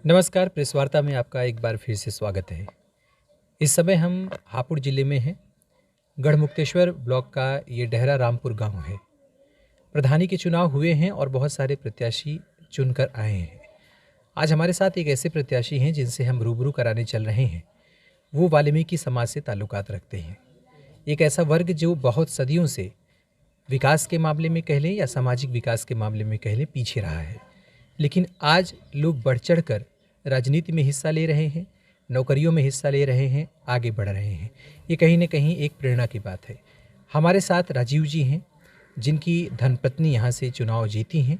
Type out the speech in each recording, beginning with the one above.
नमस्कार, प्रेस वार्ता में आपका एक बार फिर से स्वागत है। इस समय हम हापुड़ ज़िले में हैं। गढ़मुक्तेश्वर ब्लॉक का ये डेहरा रामपुर गांव है। प्रधानी के चुनाव हुए हैं और बहुत सारे प्रत्याशी चुनकर आए हैं। आज हमारे साथ एक ऐसे प्रत्याशी हैं जिनसे हम रूबरू कराने चल रहे हैं। वो वाल्मीकि समाज से ताल्लुकात रखते हैं। एक ऐसा वर्ग जो बहुत सदियों से विकास के मामले में कह लें या सामाजिक विकास के मामले में कह लें पीछे रहा है, लेकिन आज लोग बढ़ चढ़ कर राजनीति में हिस्सा ले रहे हैं, नौकरियों में हिस्सा ले रहे हैं, आगे बढ़ रहे हैं। ये कहीं न कहीं एक प्रेरणा की बात है। हमारे साथ राजीव जी हैं, जिनकी धर्मपत्नी यहाँ से चुनाव जीती हैं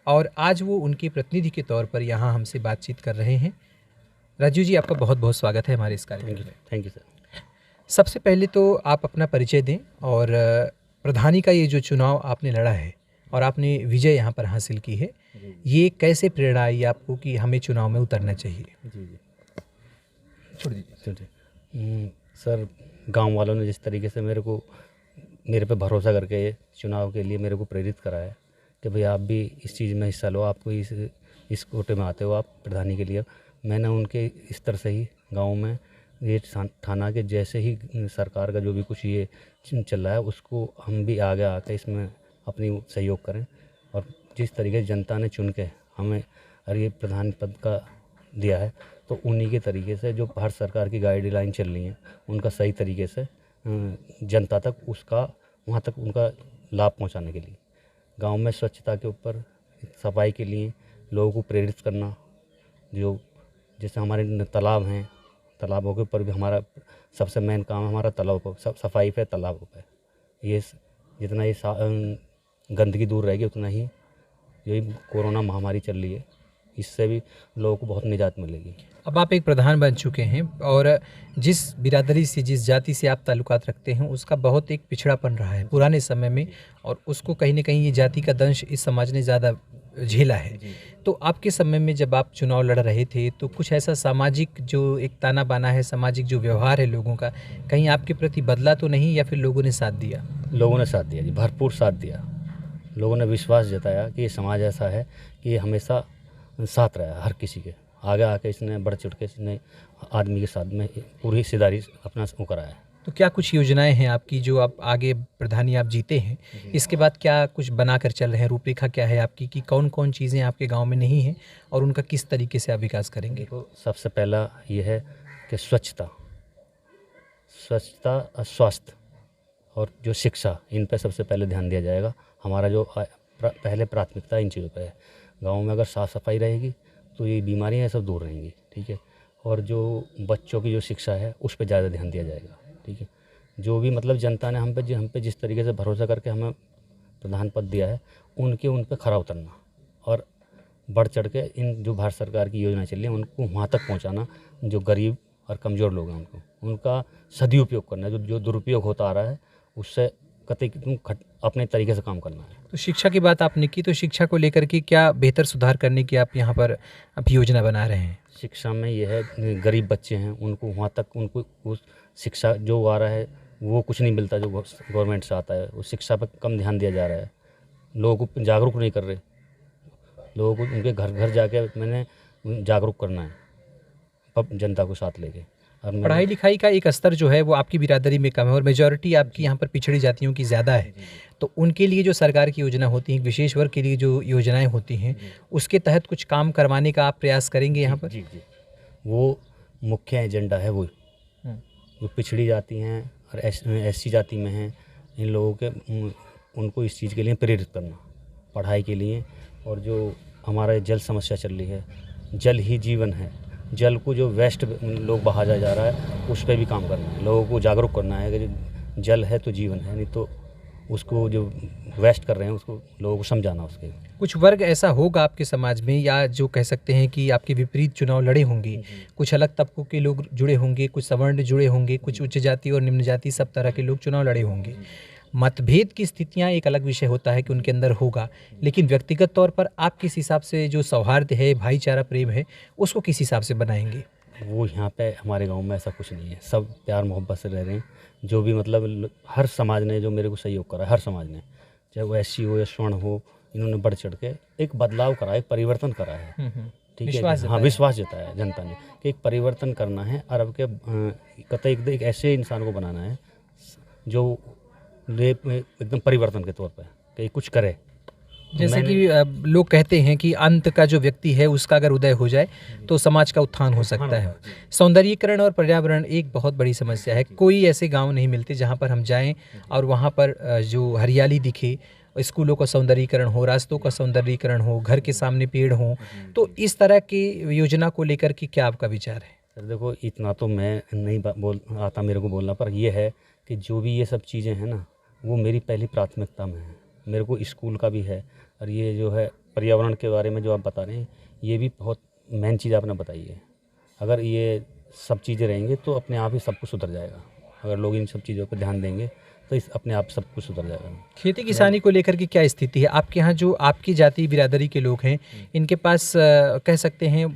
और आज वो उनके प्रतिनिधि के तौर पर यहाँ हमसे बातचीत कर रहे हैं। राजीव जी, आपका बहुत बहुत स्वागत है हमारे इस कार्यक्रम में। Thank you sir. सबसे पहले तो आप अपना परिचय दें और प्रधानी का ये जो चुनाव आपने लड़ा है और आपने विजय यहाँ पर हासिल की है, ये कैसे प्रेरणा आई आपको कि हमें चुनाव में उतरना चाहिए? जी जी छोड़ दीजिए। सर, गांव वालों ने जिस तरीके से मेरे पे भरोसा करके चुनाव के लिए मेरे को प्रेरित करा है कि भाई आप भी इस चीज़ में हिस्सा लो, आपको इस कोटे में आते हो आप प्रधानी के लिए। मैंने उनके स्तर से ही गांव में ये थाना के जैसे ही सरकार का जो भी कुछ ये चल रहा है उसको हम भी आगे आकर इसमें अपनी सहयोग करें। और जिस तरीके से जनता ने चुन के हमें और ये प्रधान पद का दिया है, तो उन्हीं के तरीके से जो भारत सरकार की गाइडलाइन चल रही हैं उनका सही तरीके से जनता तक वहाँ तक उनका लाभ पहुँचाने के लिए गांव में स्वच्छता के ऊपर, सफाई के लिए लोगों को प्रेरित करना। जो जैसे हमारे तालाब हैं, तालाबों के ऊपर भी हमारा सबसे मेन काम है हमारा तालाबों पर सफाई पे, तालाबों पे ये जितना ये गंदगी दूर रहेगी उतना ही यही कोरोना महामारी चल रही है, इससे भी लोगों को बहुत निजात मिलेगी। अब आप एक प्रधान बन चुके हैं और जिस बिरादरी से, जिस जाति से आप ताल्लुकात रखते हैं उसका बहुत एक पिछड़ापन रहा है पुराने समय में, और उसको कहीं ना कहीं ये जाति का दंश इस समाज ने ज़्यादा झेला है। तो आपके समय में जब आप चुनाव लड़ रहे थे तो कुछ ऐसा सामाजिक जो एक ताना बाना है, सामाजिक जो व्यवहार है लोगों का, कहीं आपके प्रति बदला तो नहीं, या फिर लोगों ने साथ दिया? लोगों ने साथ दिया जी, भरपूर साथ दिया। लोगों ने विश्वास जताया कि ये समाज ऐसा है कि ये हमेशा साथ रहा है हर किसी के। आगे आके इसने बढ़ चढ़ के इसने आदमी के साथ में पूरी हिस्सेदारी अपना वो करा है। तो क्या कुछ योजनाएं हैं आपकी जो आप आगे प्रधानी आप जीते हैं, इसके बाद क्या कुछ बनाकर चल रहे हैं? रूपरेखा क्या है आपकी कि कौन कौन चीज़ें आपके गांव में नहीं हैं और उनका किस तरीके से आप विकास करेंगे? तो सबसे पहला ये है कि स्वच्छता और स्वास्थ्य और जो शिक्षा, इन पर सबसे पहले ध्यान दिया जाएगा। हमारा जो पहले प्राथमिकता इन चीज़ों पर है। गाँव में अगर साफ़ सफाई रहेगी तो ये बीमारियाँ सब दूर रहेंगी, ठीक है। और जो बच्चों की जो शिक्षा है उस पर ज़्यादा ध्यान दिया जाएगा, ठीक है। जो भी मतलब जनता ने हम पे जिस तरीके से भरोसा करके हमें प्रधान पद दिया है उन पे खरा उतरना और बढ़ चढ़ के इन जो भारत सरकार की योजना चल रही है उनको वहाँ तक पहुँचाना। जो गरीब और कमज़ोर लोग हैं उनका सदुपयोग करना, जो दुरुपयोग होता आ रहा है उससे कतई अपने तरीके से काम करना है। तो शिक्षा की बात आपने की, तो शिक्षा को लेकर के क्या बेहतर सुधार करने की आप यहाँ पर अब योजना बना रहे हैं? शिक्षा में ये है, गरीब बच्चे हैं उनको वहाँ तक उनको उस शिक्षा जो आ रहा है वो कुछ नहीं मिलता जो गवर्नमेंट से आता है। उस शिक्षा पर कम ध्यान दिया जा रहा है, लोगों को जागरूक नहीं कर रहे। लोगों को उनके घर घर जाके मैंने जागरूक करना है जनता को साथ लेके। पढ़ाई लिखाई का एक स्तर जो है वो आपकी बिरादरी में कम है और मेजॉरिटी आपकी यहाँ पर पिछड़ी जातियों की ज़्यादा है। तो उनके लिए जो सरकार की योजना होती है, विशेष वर्ग के लिए जो योजनाएं होती हैं, उसके तहत कुछ काम करवाने का आप प्रयास करेंगे यहाँ पर? जी, वो मुख्य एजेंडा है वो जो पिछड़ी जाति हैं और एससी जाति में हैं, इन लोगों के उनको इस चीज़ के लिए प्रेरित करना पढ़ाई के लिए। और जो हमारा जल समस्या चल रही है, जल ही जीवन है, जल को जो वेस्ट लोग बहा जा रहा है उस पर भी काम करना है। लोगों को जागरूक करना है कि जल है तो जीवन है, नहीं तो उसको जो वेस्ट कर रहे हैं उसको लोगों को समझाना। उसके कुछ वर्ग ऐसा होगा आपके समाज में, या जो कह सकते हैं कि आपके विपरीत चुनाव लड़े होंगे, कुछ अलग तबकों के लोग जुड़े होंगे, कुछ सवर्ण जुड़े होंगे, कुछ उच्च जाति और निम्न जाति, सब तरह के लोग चुनाव लड़े होंगे। मतभेद की स्थितियां एक अलग विषय होता है कि उनके अंदर होगा, लेकिन व्यक्तिगत तौर पर आप किस हिसाब से जो सौहार्द है, भाईचारा प्रेम है, उसको किस हिसाब से बनाएंगे? वो यहाँ पे हमारे गांव में ऐसा कुछ नहीं है। सब प्यार मोहब्बत से रह रहे हैं। जो भी मतलब हर समाज ने जो मेरे को सहयोग करा है, हर समाज ने, चाहे वो एससी हो या स्वर्ण हो, इन्होंने बढ़ चढ़ के एक बदलाव करा है, एक परिवर्तन करा है, ठीक विश्वास है। हाँ, जताया। विश्वास जताया जनता ने कि एक परिवर्तन करना है और अब के कतई एक ऐसे इंसान को बनाना है जो एकदम परिवर्तन के तौर पे कि कुछ करे। तो जैसे मैंने कि लोग कहते हैं कि अंत का जो व्यक्ति है उसका अगर उदय हो जाए तो समाज का उत्थान हो सकता है। सौंदर्यीकरण और पर्यावरण एक बहुत बड़ी समस्या है। कोई ऐसे गांव नहीं मिलते जहां पर हम जाएं और वहां पर जो हरियाली दिखे, स्कूलों का सौंदर्यीकरण हो, रास्तों का सौंदर्यीकरण हो, घर के सामने पेड़ हों। तो इस तरह की योजना को लेकर के क्या आपका विचार है? सर देखो, इतना तो मैं नहीं बोल आता मेरे को बोलना, पर ये है कि जो भी ये सब चीज़ें हैं ना, वो मेरी पहली प्राथमिकता में है। मेरे को स्कूल का भी है और ये जो है पर्यावरण के बारे में जो आप बता रहे हैं, ये भी बहुत मेन चीज़ आपने बताई है। अगर ये सब चीज़ें रहेंगे तो अपने आप ही सब कुछ सुधर जाएगा। अगर लोग इन सब चीज़ों पर ध्यान देंगे तो इस अपने आप सब कुछ सुधर जाएगा। खेती किसानी को लेकर के क्या स्थिति है आपके यहाँ? जो आपकी जाति बिरादरी के लोग हैं, इनके पास कह सकते हैं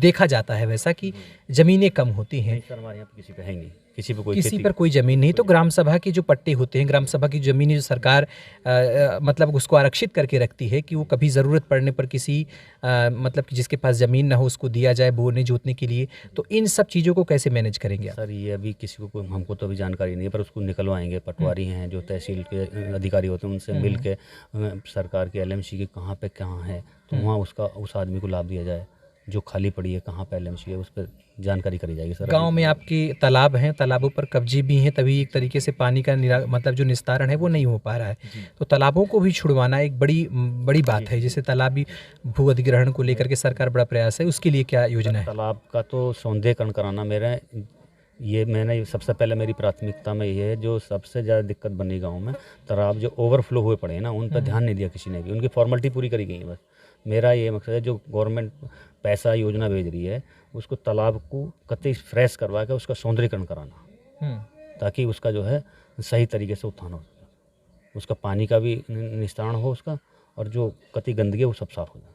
देखा जाता है वैसा कि ज़मीनें कम होती हैं। नहीं सर, हमारे यहाँ पे किसी पे है ही नहीं, किसी पे कोई किसी खेती पर कोई ज़मीन नहीं। तो ग्राम सभा के जो पट्टे होते हैं, ग्राम सभा की ज़मीनें जो सरकार मतलब उसको आरक्षित करके रखती है कि वो कभी ज़रूरत पड़ने पर किसी मतलब कि जिसके पास ज़मीन ना हो उसको दिया जाए बोने जोतने के लिए। तो इन सब चीज़ों को कैसे मैनेज करेंगे आप? सर ये अभी किसी को हमको तो अभी जानकारी नहीं है, पर उसको निकलवाएंगे। पटवारी हैं जो तहसील के अधिकारी होते हैं, उनसे मिल के सरकार के एलएमसी के कहाँ पे कहाँ है तो वहाँ उसका उस आदमी को लाभ दिया जाए। जो खाली पड़ी है कहाँ पे एलएमसी है, उस पर जानकारी करी जाएगी सर। गांव में आपके तालाब हैं, तालाबों पर कब्जे भी हैं, तभी एक तरीके से पानी का मतलब जो निस्तारण है वो नहीं हो पा रहा है। तो तालाबों को भी छुड़वाना एक बड़ी बात है। जैसे तालाबी भू अधिग्रहण को लेकर के सरकार बड़ा प्रयास है, उसके लिए क्या योजना है? तालाब का तो सौंदर्यीकरण कराना मैंने सबसे पहले मेरी प्राथमिकता में ये है। जो सबसे ज़्यादा दिक्कत बनी गाँव में, तालाब जो ओवरफ्लो हुए पड़े हैं ना, उन पर ध्यान नहीं दिया किसी ने भी। उनकी फॉर्मेलिटी पूरी करी गई है बस। मेरा ये मकसद है, जो गवर्नमेंट पैसा योजना भेज रही है उसको तालाब को कतई फ्रेश करवा के उसका सौंदर्यीकरण कराना, ताकि उसका जो है सही तरीके से उत्थान हो, उसका पानी का भी निस्तारण हो उसका, और जो कतई गंदगी है वो सब साफ हो जाए।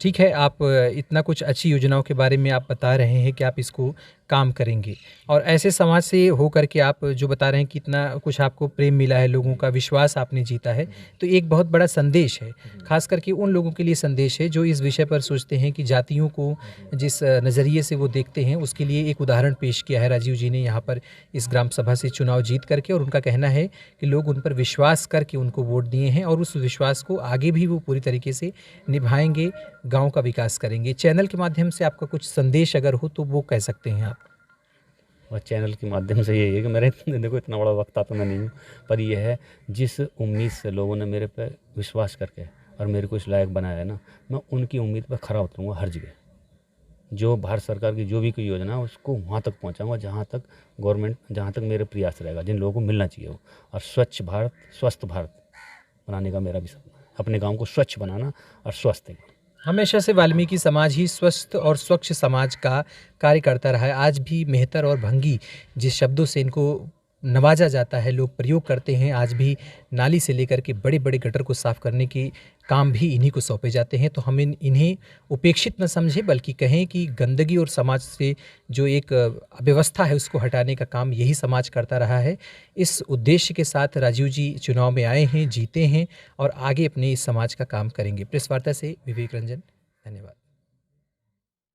ठीक है, आप इतना कुछ अच्छी योजनाओं के बारे में आप बता रहे हैं कि आप इसको काम करेंगे, और ऐसे समाज से होकर के आप जो बता रहे हैं कि इतना कुछ आपको प्रेम मिला है, लोगों का विश्वास आपने जीता है, तो एक बहुत बड़ा संदेश है। खास करके उन लोगों के लिए संदेश है जो इस विषय पर सोचते हैं कि जातियों को जिस नज़रिए से वो देखते हैं, उसके लिए एक उदाहरण पेश किया है राजीव जी ने यहाँ पर इस ग्राम सभा से चुनाव जीत करके। और उनका कहना है कि लोग उन पर विश्वास करके उनको वोट दिए हैं और उस विश्वास को आगे भी वो पूरी तरीके से निभाएंगे, गाँव का विकास करेंगे। चैनल के माध्यम से आपका कुछ संदेश अगर हो तो वो कह सकते हैं आप। और चैनल के माध्यम से यही है कि मेरे देखो इतना बड़ा वक्ता तो मैं नहीं हूँ, पर यह है जिस उम्मीद से लोगों ने मेरे पे विश्वास करके और मेरे को इस लायक बनाया है ना, मैं उनकी उम्मीद पर खरा उतरूँगा हर जगह। जो भारत सरकार की जो भी कोई योजना है उसको वहाँ तक पहुँचाऊँगा जहाँ तक मेरे प्रयास रहेगा, जिन लोगों को मिलना चाहिए वो। और स्वच्छ भारत, स्वस्थ भारत बनाने का मेरा भी सपना है, अपने गाँव को स्वच्छ बनाना और स्वस्थ है। हमेशा से वाल्मीकि समाज ही स्वस्थ और स्वच्छ समाज का कार्य करता रहा है। आज भी मेहतर और भंगी जिस शब्दों से इनको नवाजा जाता है, लोग प्रयोग करते हैं, आज भी नाली से लेकर के बड़े बड़े गटर को साफ़ करने के काम भी इन्हीं को सौंपे जाते हैं। तो हम इन्हें उपेक्षित न समझें, बल्कि कहें कि गंदगी और समाज से जो एक अव्यवस्था है उसको हटाने का काम यही समाज करता रहा है। इस उद्देश्य के साथ राजीव जी चुनाव में आए हैं, जीते हैं और आगे अपने इस समाज का काम करेंगे। प्रेस वार्ता से विवेक रंजन, धन्यवाद।